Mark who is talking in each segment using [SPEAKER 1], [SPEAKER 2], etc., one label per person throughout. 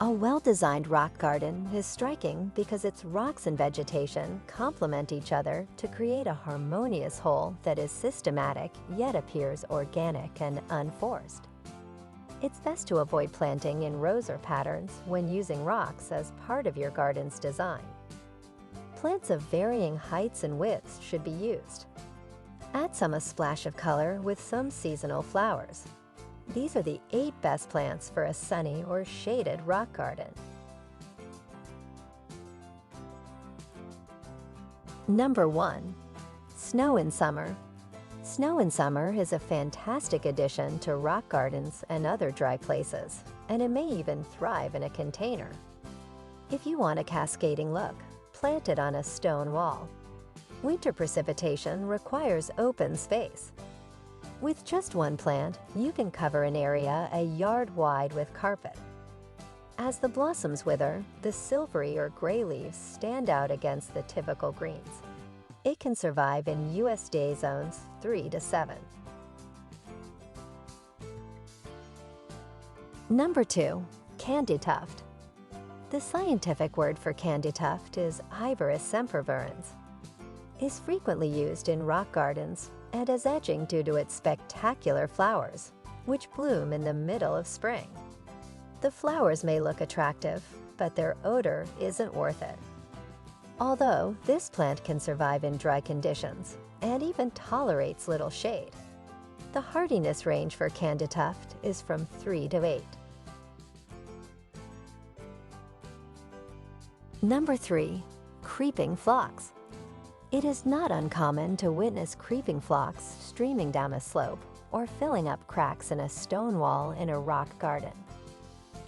[SPEAKER 1] A well-designed rock garden is striking because its rocks and vegetation complement each other to create a harmonious whole that is systematic yet appears organic and unforced. It's best to avoid planting in rows or patterns when using rocks as part of your garden's design. Plants of varying heights and widths should be used. Add a splash of color with some seasonal flowers. These are the 8 best plants for a sunny or shaded rock garden. Number 1. Snow in summer. Snow in summer is a fantastic addition to rock gardens and other dry places, and it may even thrive in a container. If you want a cascading look, plant it on a stone wall. Winter precipitation requires open space. With just one plant, you can cover an area a yard wide with carpet. As the blossoms wither, the silvery or gray leaves stand out against the typical greens. It can survive in USDA zones 3 to 7. Number 2. Candytuft. The scientific word for Candytuft is Iris sempervirens. It's frequently used in rock gardens and as edging due to its spectacular flowers, which bloom in the middle of spring. The flowers may look attractive, but their odor isn't worth it. Although this plant can survive in dry conditions and even tolerates little shade. The hardiness range for Candytuft is from 3 to 8. Number 3. Creeping Phlox. It is not uncommon to witness creeping phlox streaming down a slope or filling up cracks in a stone wall in a rock garden.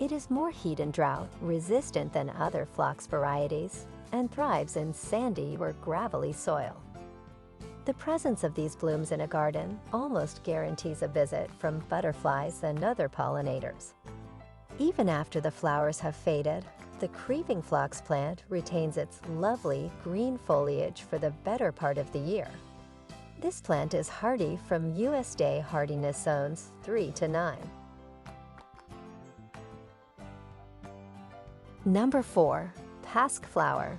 [SPEAKER 1] It is more heat and drought resistant than other phlox varieties and thrives in sandy or gravelly soil. The presence of these blooms in a garden almost guarantees a visit from butterflies and other pollinators. Even after the flowers have faded, the creeping phlox plant retains its lovely green foliage for the better part of the year. This plant is hardy from USDA hardiness zones 3 to 9. Number 4. Pasque Flower.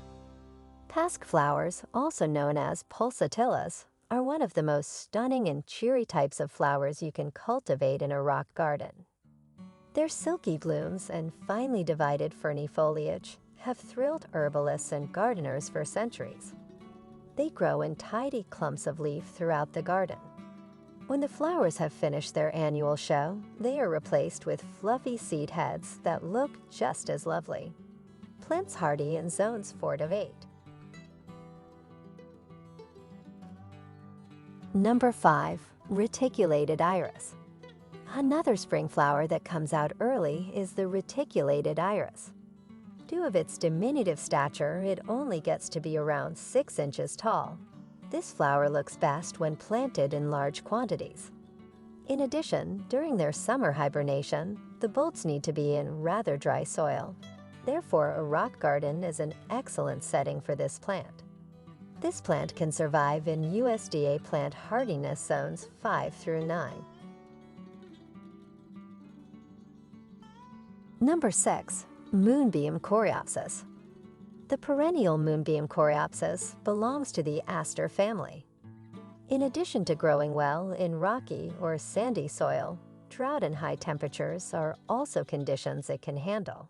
[SPEAKER 1] Pasque flowers, also known as pulsatillas, are one of the most stunning and cheery types of flowers you can cultivate in a rock garden. Their silky blooms and finely divided ferny foliage have thrilled herbalists and gardeners for centuries. They grow in tidy clumps of leaf throughout the garden. When the flowers have finished their annual show, they are replaced with fluffy seed heads that look just as lovely. Plants hardy in zones 4 to 8. Number 5. Reticulated Iris. Another spring flower that comes out early is the reticulated iris. Due to its diminutive stature, it only gets to be around 6 inches tall. This flower looks best when planted in large quantities. In addition, during their summer hibernation, the bulbs need to be in rather dry soil. Therefore, a rock garden is an excellent setting for this plant. This plant can survive in USDA plant hardiness zones 5 through 9. Number 6. Moonbeam Coreopsis. The perennial Moonbeam Coreopsis belongs to the aster family. In addition to growing well in rocky or sandy soil, drought and high temperatures are also conditions it can handle.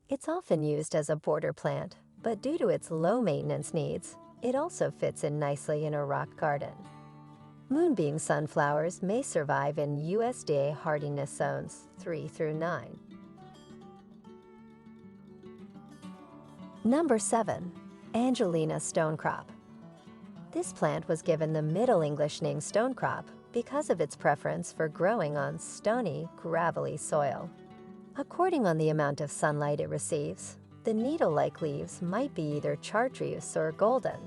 [SPEAKER 1] It's often used as a border plant, but due to its low maintenance needs, it also fits in nicely in a rock garden. Moonbeam sunflowers may survive in USDA hardiness zones 3 through 9. Number 7. Angelina Stonecrop. This plant was given the Middle English name stonecrop because of its preference for growing on stony, gravelly soil. According on the amount of sunlight it receives, the needle-like leaves might be either chartreuse or golden.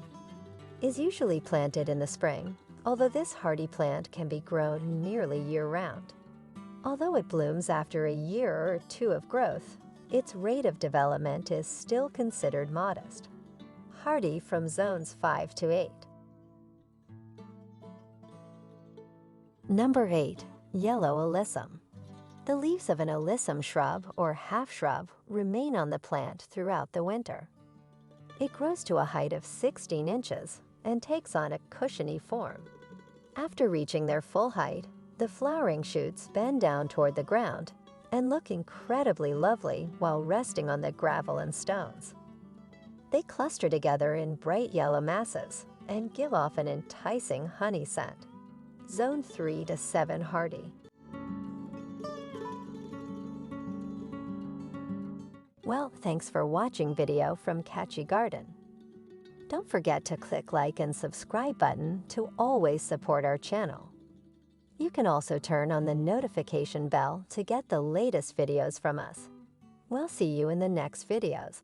[SPEAKER 1] Is usually planted in the spring, although this hardy plant can be grown nearly year-round. Although it blooms after a year or 2 of growth, its rate of development is still considered modest. Hardy from zones 5 to 8. Number 8. Yellow Alyssum. The leaves of an Alyssum shrub or half shrub remain on the plant throughout the winter. It grows to a height of 16 inches and takes on a cushiony form. After reaching their full height, the flowering shoots bend down toward the ground and look incredibly lovely while resting on the gravel and stones. They cluster together in bright yellow masses and give off an enticing honey scent. Zone 3 to 7 hardy. Well, thanks for watching video from Catchy Garden. Don't forget to click like and subscribe button to always support our channel. You can also turn on the notification bell to get the latest videos from us. We'll see you in the next videos.